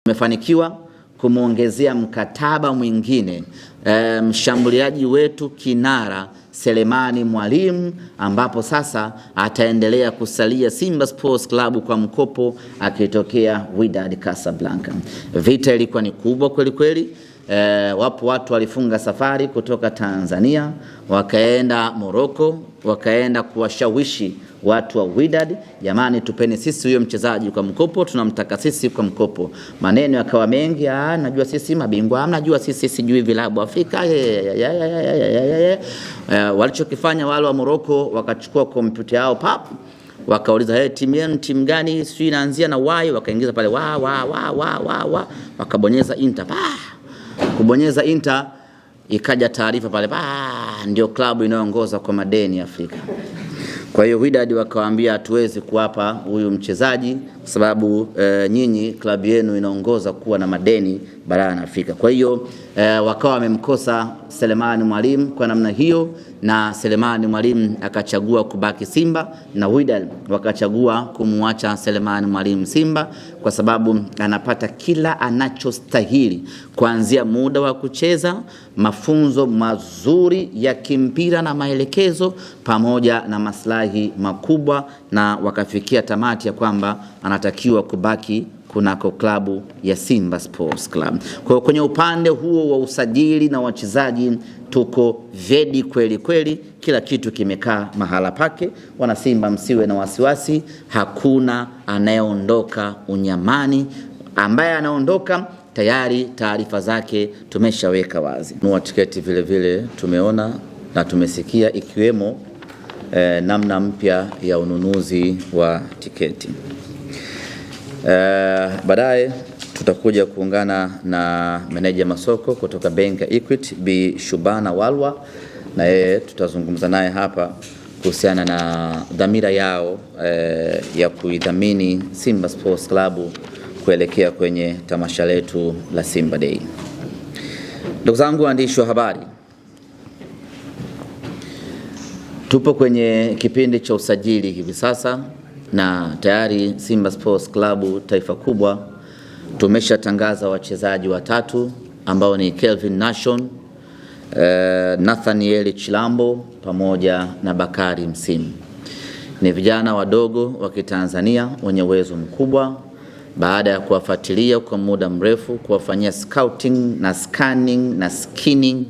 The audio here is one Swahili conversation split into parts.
Tumefanikiwa kumuongezea mkataba mwingine mshambuliaji wetu kinara Selemani Mwalimu, ambapo sasa ataendelea kusalia Simba Sports Club kwa mkopo akitokea Wydad Casablanca. Vita ilikuwa ni kubwa kweli kweli. Wapo watu walifunga safari kutoka Tanzania wakaenda Morocco, wakaenda kuwashawishi watu wa Wydad, jamani tupeni sisi huyo mchezaji kwa mkopo, tunamtaka sisi kwa mkopo. Maneno yakawa mengi, najua sisi mabingwa, mnajua sisi sijui vilabu Afrika. Walichokifanya wale wa Morocco, wakachukua kompyuta yao pap, wakauliza timu yenu timu gani, sio inaanzia na Y, wakaingiza pale wakabonyeza enter. Kubonyeza enter ikaja taarifa pale, ndio klabu inayoongoza kwa madeni Afrika. Kwa hiyo Wydad wakawaambia hatuwezi kuwapa huyu mchezaji kwa sababu nyinyi klabu yenu inaongoza kuwa na madeni barani Afrika. Kwa hiyo wakawa wamemkosa Selemani Mwalimu kwa namna hiyo, na Selemani Mwalimu akachagua kubaki Simba, na Wydad wakachagua kumwacha Selemani Mwalimu Simba kwa sababu anapata kila anachostahili, kuanzia muda wa kucheza, mafunzo mazuri ya kimpira na maelekezo, pamoja na maslahi makubwa, na wakafikia tamati ya kwamba anatakiwa kubaki kunako klabu ya Simba Sports Club. Kwa kwenye upande huo wa usajili na wachezaji tuko vedi kweli kweli, kila kitu kimekaa mahala pake. Wana Simba msiwe na wasiwasi, hakuna anayeondoka unyamani. Ambaye anaondoka tayari taarifa zake tumeshaweka wazi. Nunua tiketi vile vile tumeona na tumesikia, ikiwemo namna mpya ya ununuzi wa tiketi. Baadaye tutakuja kuungana na meneja masoko kutoka benki ya Equity Bi Shubana Walwa, na yeye tutazungumza naye hapa kuhusiana na dhamira yao ya kuidhamini Simba Sports Club kuelekea kwenye tamasha letu la Simba Day. Ndugu zangu waandishi wa habari, tupo kwenye kipindi cha usajili hivi sasa, na tayari Simba Sports Club taifa kubwa tumeshatangaza wachezaji watatu ambao ni Kelvin Nation, Nathaniel Chilambo pamoja na Bakari Msimu. Ni vijana wadogo wa Kitanzania wenye uwezo mkubwa. Baada ya kuwafuatilia kwa muda mrefu, kuwafanyia scouting na scanning na skinning,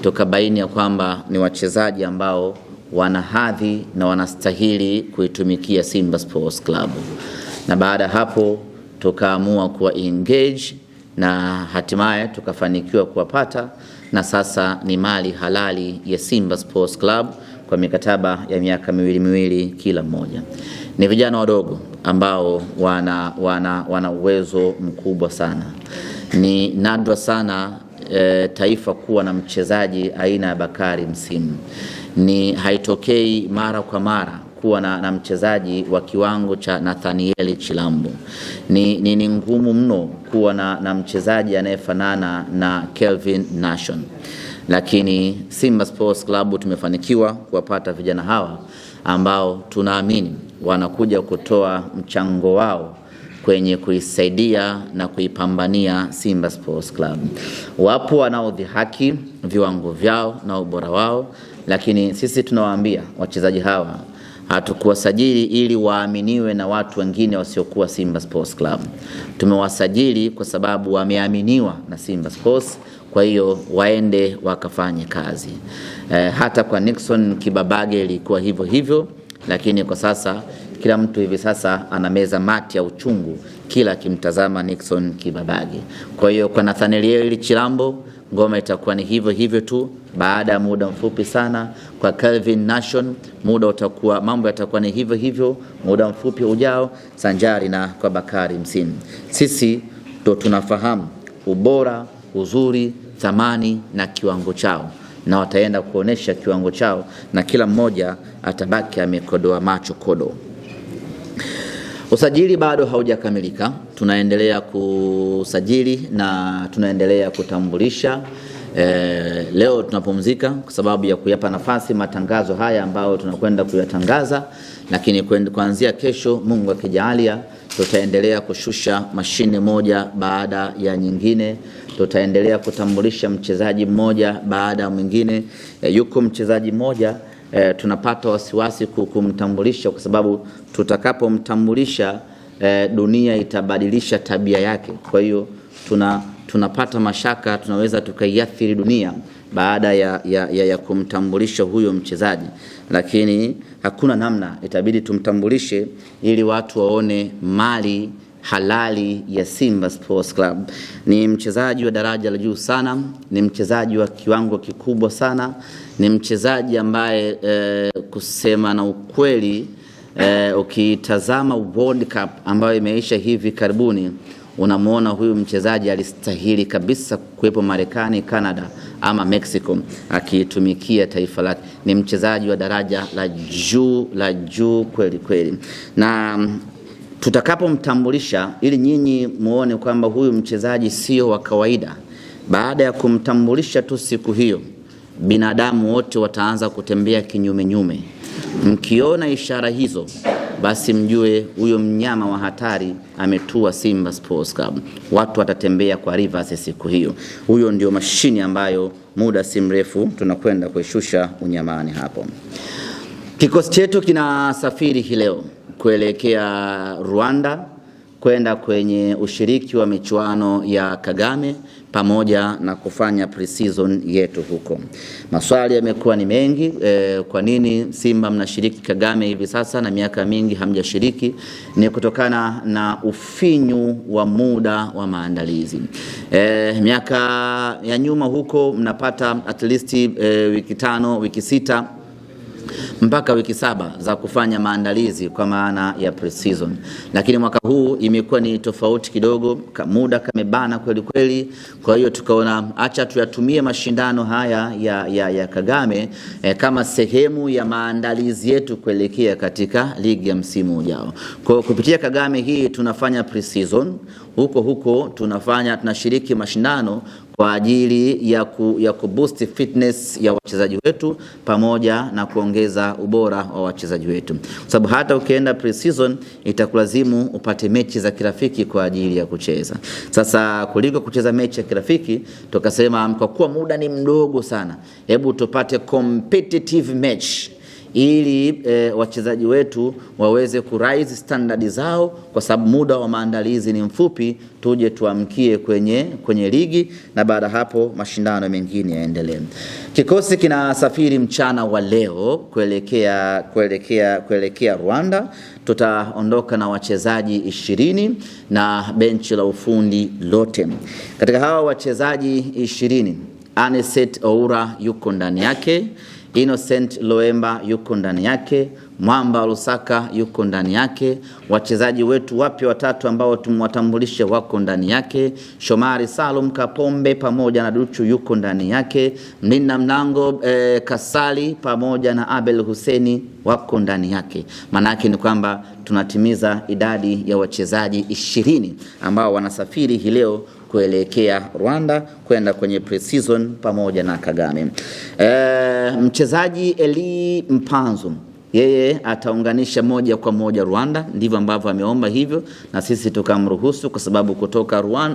tukabaini ya kwamba ni wachezaji ambao wana hadhi na wanastahili kuitumikia Simba Sports Club. Na baada hapo tukaamua kuwa engage na hatimaye tukafanikiwa kuwapata, na sasa ni mali halali ya Simba Sports Club kwa mikataba ya miaka miwili kila mmoja. Ni vijana wadogo ambao wana uwezo mkubwa sana. Ni nadra sana taifa kuwa na mchezaji aina ya Bakari Msimu. Ni haitokei mara kwa mara kuwa na mchezaji wa kiwango cha Nathaniel Chilambo. Ni ngumu mno kuwa na mchezaji anayefanana na Kelvin Nation. Lakini Simba Sports Club tumefanikiwa kuwapata vijana hawa ambao tunaamini wanakuja kutoa mchango wao kwenye kuisaidia na kuipambania Simba Sports Club. Wapo wanaodhihaki viwango vyao na ubora wao, lakini sisi tunawaambia wachezaji hawa hatukuwasajili ili waaminiwe na watu wengine wasiokuwa Simba Sports Club. Tumewasajili kwa sababu wameaminiwa na Simba Sports, kwa hiyo waende wakafanye kazi. Hata kwa Nixon Kibabage ilikuwa hivyo hivyo, lakini kwa sasa kila mtu hivi sasa anameza mati ya uchungu kila kimtazama Nixon Kibabage. Kwa hiyo kwa Nathaniel Chilambo ngoma itakuwa ni hivyo hivyo tu. Baada ya muda mfupi sana kwa Kelvin Nation, mambo yatakuwa ni hivyo hivyo muda mfupi ujao, sanjari na kwa Bakari Msimu. Sisi ndo tunafahamu ubora, uzuri, thamani na kiwango chao, na wataenda kuonesha kiwango chao, na kila mmoja atabaki amekodoa macho kodo. Usajili bado haujakamilika. Tunaendelea kusajili na tunaendelea kutambulisha. Leo tunapumzika kwa sababu ya kuyapa nafasi matangazo haya ambayo tunakwenda kuyatangaza, lakini kuanzia kesho Mungu akijalia tutaendelea kushusha mashine moja baada ya nyingine. Tutaendelea kutambulisha mchezaji mmoja baada ya mwingine. Yuko mchezaji mmoja tunapata wasiwasi kumtambulisha kwa sababu tutakapomtambulisha dunia itabadilisha tabia yake. Kwa hiyo tunapata mashaka tunaweza tukaiathiri dunia baada ya kumtambulisha huyo mchezaji, lakini hakuna namna, itabidi tumtambulishe ili watu waone mali halali ya Simba Sports Club. Ni mchezaji wa daraja la juu sana, ni mchezaji wa kiwango kikubwa sana, ni mchezaji ambaye kusema na ukweli ukitazama World Cup ambayo imeisha hivi karibuni, unamuona huyu mchezaji alistahili kabisa kuwepo Marekani, Canada ama Mexico akitumikia taifa lake. Ni mchezaji wa daraja la juu kweli kweli, na tutakapomtambulisha ili nyinyi muone kwamba huyu mchezaji sio wa kawaida, baada ya kumtambulisha tu siku hiyo binadamu wote wataanza kutembea kinyume nyume. Mkiona ishara hizo, basi mjue huyo mnyama wa hatari ametua Simba Sports Club. Watu watatembea kwa reverse siku hiyo. Huyo ndio mashini ambayo muda si mrefu tunakwenda kuishusha unyamani hapo. Kikosi chetu kinasafiri hii leo kuelekea Rwanda kwenda kwenye ushiriki wa michuano ya Kagame pamoja na kufanya pre-season yetu huko. Maswali yamekuwa ni mengi, kwa nini Simba mnashiriki Kagame hivi sasa na miaka mingi hamjashiriki? Ni kutokana na ufinyu wa muda wa maandalizi. Miaka ya nyuma huko mnapata at least wiki 5, wiki 6 mpaka wiki 7 za kufanya maandalizi kwa maana ya pre-season. Lakini mwaka huu imekuwa ni tofauti kidogo, muda kamebana kweli kweli. Kwa hiyo tukaona acha tuyatumie mashindano haya ya Kagame kama sehemu ya maandalizi yetu kuelekea katika ligi ya msimu ujao. Kwa hiyo kupitia Kagame hii tunafanya pre-season, huko tunashiriki mashindano kwa ajili ya kuboost fitness ya wachezaji wetu pamoja na kuongeza ubora wa wachezaji wetu. Sababu hata ukienda pre-season itakulazimu upate mechi za kirafiki kwa ajili ya kucheza. Sasa kuliko kucheza mechi ya kirafiki, tukasema kwa kuwa muda ni mdogo sana, hebu tupate competitive match ili wachezaji wetu waweze kurise standard zao, kwa sababu muda wa maandalizi ni mfupi. Tuje tuamkie kwenye ligi na baada hapo mashindano mengine yaendelee. Kikosi kinasafiri mchana wa leo kuelekea Rwanda. Tutaondoka na wachezaji 20 na benchi la ufundi lote. Katika hawa wachezaji 20, Anicet Oura yuko ndani yake, Innocent Loemba yuko ndani yake, Mwamba Lusaka yuko ndani yake, wachezaji wetu wapya watatu ambao tumwatambulisha wako ndani yake, Shomari Salum Kapombe pamoja na Duchu yuko ndani yake, Mlinda Mlango Kasali pamoja na Abel Huseni wako ndani yake. Manake ni kwamba tunatimiza idadi ya wachezaji 20 ambao wanasafiri hii leo kuelekea Rwanda kwenda kwenye pre-season pamoja na Kagame. Mchezaji Eli Mpanzu yeye ataunganisha moja kwa moja Rwanda, ndivyo ambavyo ameomba hivyo na sisi tukamruhusu, kwa sababu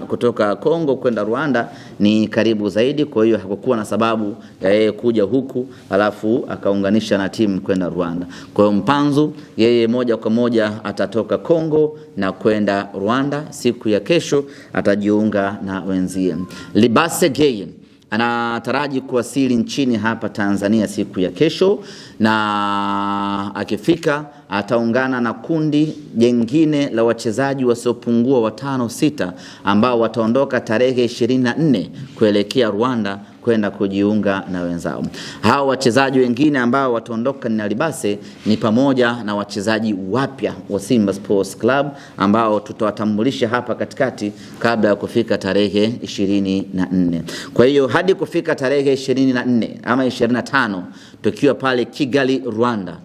kutoka Kongo kwenda Rwanda ni karibu zaidi. Kwa hiyo hakukuwa na sababu ya yeye kuja huku alafu akaunganisha na timu kwenda Rwanda. Kwa hiyo Mpanzu yeye moja kwa moja atatoka Kongo na kwenda Rwanda. Siku ya kesho atajiunga na wenzie. Libase Geye anataraji kuwasili nchini hapa Tanzania siku ya kesho, na akifika ataungana na kundi jengine la wachezaji wasiopungua 5-6 ambao wataondoka tarehe 24 kuelekea Rwanda kwenda kujiunga na wenzao. Hao wachezaji wengine ambao wataondoka na Libase ni pamoja na wachezaji wapya wa Simba Sports Club ambao tutawatambulisha hapa katikati kabla ya kufika tarehe 24. Kwa hiyo hadi kufika tarehe 24 ama 25 tukiwa pale Kigali, Rwanda,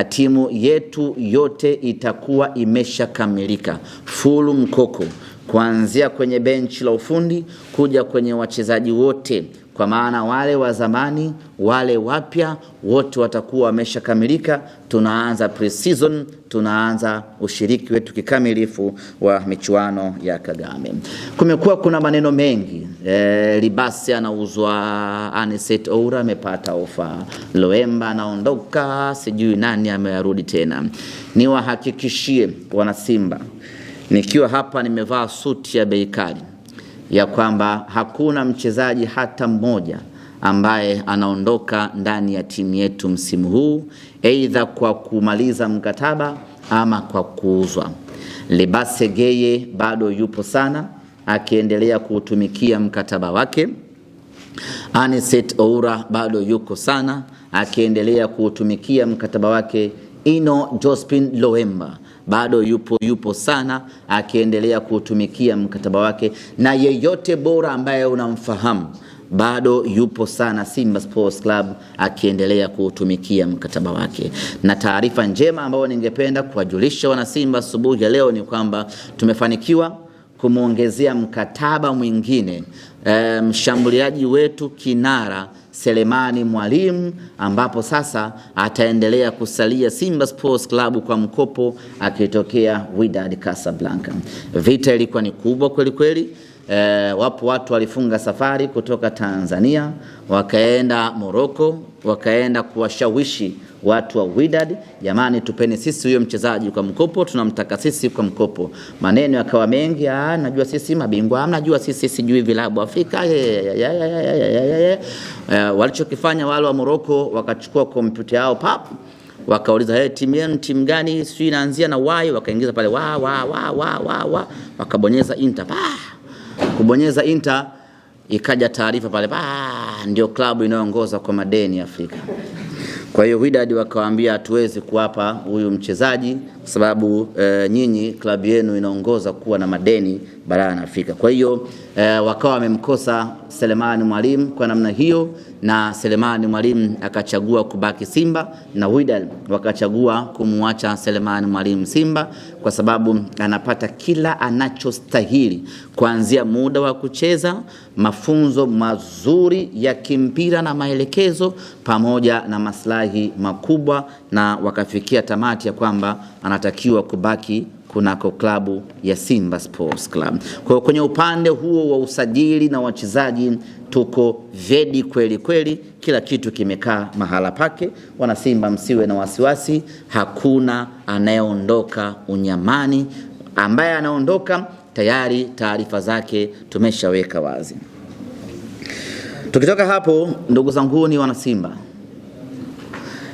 timu yetu yote itakuwa imeshakamilika full mkoko, kuanzia kwenye benchi la ufundi kuja kwenye wachezaji wote kwa maana wale wa zamani, wale wapya, wote watakuwa wameshakamilika. Tunaanza pre-season, tunaanza ushiriki wetu kikamilifu wa michuano ya Kagame. Kumekuwa kuna maneno mengi, Libasi anauzwa, Anicet Oura amepata ofa, Loemba anaondoka, sijui nani amerudi tena. Niwahakikishie wana Simba, nikiwa hapa nimevaa suti ya bei kali, ya kwamba hakuna mchezaji hata mmoja ambaye anaondoka ndani ya timu yetu msimu huu, aidha kwa kumaliza mkataba ama kwa kuuzwa. Libase Geye bado yupo sana akiendelea kutumikia mkataba wake. Anicet Oura bado yuko sana akiendelea kutumikia mkataba wake. Ino Jospin Loemba bado yupo sana akiendelea kutumikia mkataba wake, na yeyote bora ambaye unamfahamu bado yupo sana Simba Sports Club akiendelea kutumikia mkataba wake. Na taarifa njema ambayo ningependa kuwajulisha wana Simba asubuhi ya leo ni kwamba tumefanikiwa kumuongezea mkataba mwingine mshambuliaji wetu kinara Selemani Mwalimu, ambapo sasa ataendelea kusalia Simba Sports Club kwa mkopo akitokea Wydad Casablanca. Vita ilikuwa ni kubwa kweli kweli. Wapo watu walifunga safari kutoka Tanzania wakaenda Morocco, wakaenda kuwashawishi watu wa Wydad, jamani tupeni sisi huyo mchezaji kwa mkopo, tunamtaka sisi kwa mkopo. Maneno yakawa mengi, najua sisi mabingwa, najua sisi sijui vilabu Afrika. Walichokifanya wale wa Morocco, wakachukua kompyuta yao wakauliza timu yenu timu gani, sio inaanzia na Y, wakaingiza pale wakabonyeza enter. Kubonyeza enter ikaja taarifa pale, ndio klabu inayoongoza kwa madeni Afrika. Kwa hiyo Wydad wakawaambia hatuwezi kuwapa huyu mchezaji kwa sababu nyinyi klabu yenu inaongoza kuwa na madeni barani Afrika. Kwa hiyo wakawa wamemkosa Selemani Mwalimu kwa namna hiyo, na Selemani Mwalimu akachagua kubaki Simba, na Wydad wakachagua kumwacha Selemani Mwalimu Simba kwa sababu anapata kila anachostahili, kuanzia muda wa kucheza, mafunzo mazuri ya kimpira na maelekezo, pamoja na maslahi makubwa, na wakafikia tamati ya kwamba anatakiwa kubaki kunako klabu ya Simba Sports Club. Kwa kwenye upande huo wa usajili na wachezaji tuko vedi kweli kweli, kila kitu kimekaa mahala pake. Wana Simba msiwe na wasiwasi, hakuna anayeondoka unyamani. Ambaye anaondoka tayari taarifa zake tumeshaweka wazi. Tukitoka hapo, ndugu zangu ni wana Simba,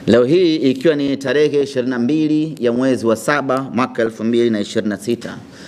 leo hii ikiwa ni tarehe 22 ya mwezi wa 7 mwaka 2026,